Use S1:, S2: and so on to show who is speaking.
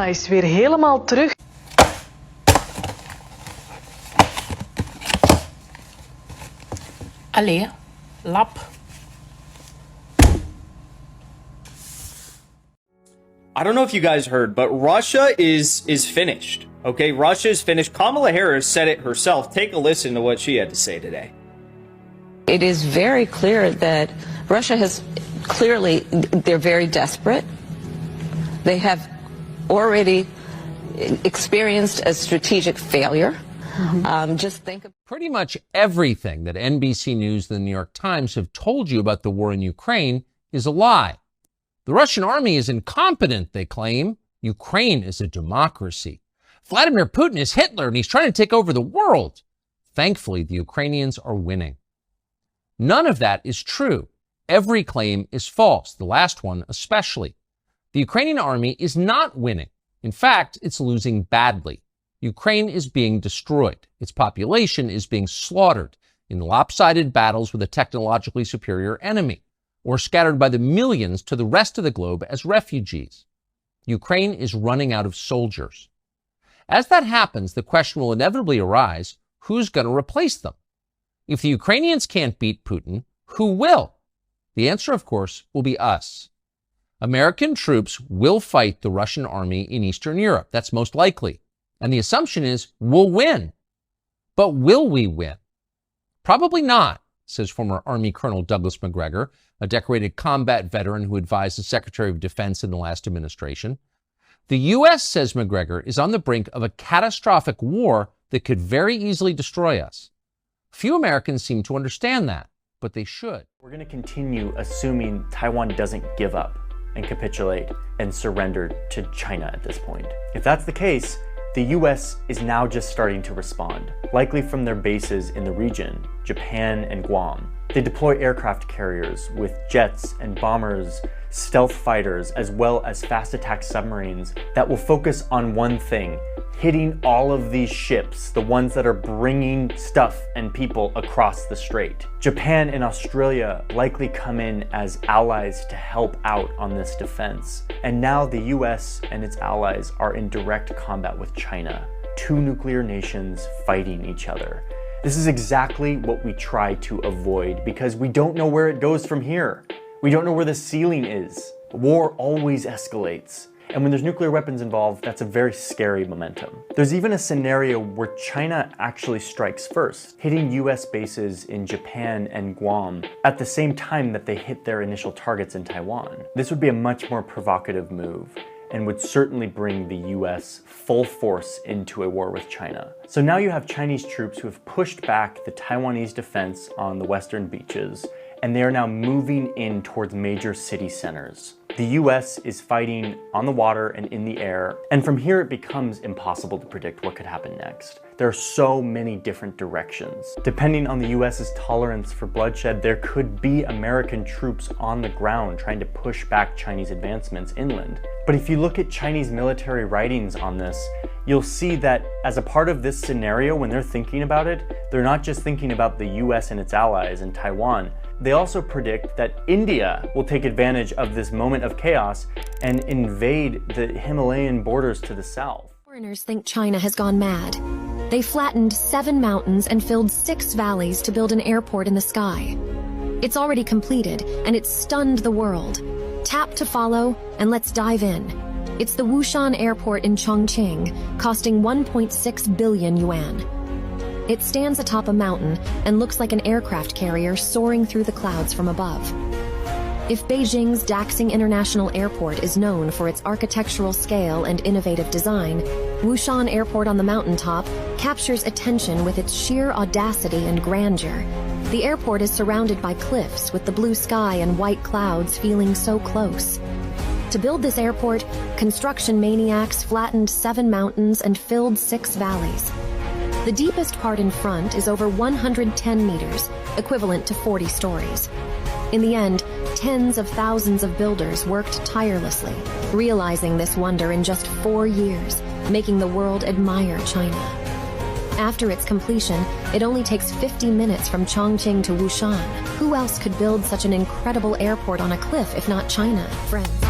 S1: Hij is weer helemaal terug.
S2: Allee, lap.
S3: I don't know if you guys heard, but Russia is finished. Okay, Russia is finished. Kamala Harris said it herself. Take a listen to what she had to say today.
S4: It is very clear that Russia has clearly, they're very desperate. They have already experienced a strategic failure. Just think of
S5: pretty much everything that NBC News and the New York Times have told you about the war in Ukraine is a lie. The Russian army is incompetent, they claim. Ukraine is a democracy. Vladimir Putin is Hitler and he's trying to take over the world. Thankfully, the Ukrainians are winning. None of that is true. Every claim is false, the last one especially. The Ukrainian army is not winning. In fact, it's losing badly. Ukraine is being destroyed. Its population is being slaughtered in lopsided battles with a technologically superior enemy, or scattered by the millions to the rest of the globe as refugees. Ukraine is running out of soldiers. As that happens, the question will inevitably arise, who's going to replace them? If the Ukrainians can't beat Putin, who will? The answer, of course, will be us. American troops will fight the Russian army in Eastern Europe. That's most likely. And the assumption is we'll win. But will we win? Probably not, says former Army Colonel Douglas Macgregor, a decorated combat veteran who advised the Secretary of Defense in the last administration. The U.S., says Macgregor, is on the brink of a catastrophic war that could very easily destroy us. Few Americans seem to understand that, but they should.
S6: We're going to continue assuming Taiwan doesn't give up and capitulate and surrender to China at this point. If that's the case, the US is now just starting to respond, likely from their bases in the region, Japan and Guam. They deploy aircraft carriers with jets and bombers, stealth fighters, as well as fast attack submarines that will focus on one thing: hitting all of these ships, the ones that are bringing stuff and people across the strait. Japan and Australia likely come in as allies to help out on this defense. And now the US and its allies are in direct combat with China, two nuclear nations fighting each other. This is exactly what we try to avoid because we don't know where it goes from here. We don't know where the ceiling is. War always escalates. And when there's nuclear weapons involved, that's a very scary momentum. There's even a scenario where China actually strikes first, hitting US bases in Japan and Guam at the same time that they hit their initial targets in Taiwan. This would be a much more provocative move and would certainly bring the US full force into a war with China. So now you have Chinese troops who have pushed back the Taiwanese defense on the western beaches, and they are now moving in towards major city centers. The US is fighting on the water and in the air, and from here it becomes impossible to predict what could happen next. There are so many different directions. Depending on the US's tolerance for bloodshed, there could be American troops on the ground trying to push back Chinese advancements inland. But if you look at Chinese military writings on this, you'll see that as a part of this scenario, when they're thinking about it, they're not just thinking about the US and its allies and Taiwan. They also predict that India will take advantage of this moment of chaos and invade the Himalayan borders to the south.
S7: Foreigners think China has gone mad. They flattened 7 mountains and filled 6 valleys to build an airport in the sky. It's already completed, and it's stunned the world. Tap to follow, and let's dive in. It's the Wushan Airport in Chongqing, costing 1.6 billion yuan. It stands atop a mountain and looks like an aircraft carrier soaring through the clouds from above. If Beijing's Daxing International Airport is known for its architectural scale and innovative design, Wushan Airport on the mountaintop captures attention with its sheer audacity and grandeur. The airport is surrounded by cliffs with the blue sky and white clouds feeling so close. To build this airport, construction maniacs flattened 7 mountains and filled 6 valleys. The deepest part in front is over 110 meters, equivalent to 40 stories. In the end, tens of thousands of builders worked tirelessly, realizing this wonder in just 4 years, making the world admire China. After its completion, it only takes 50 minutes from Chongqing to Wushan. Who else could build such an incredible airport on a cliff if not China, friends?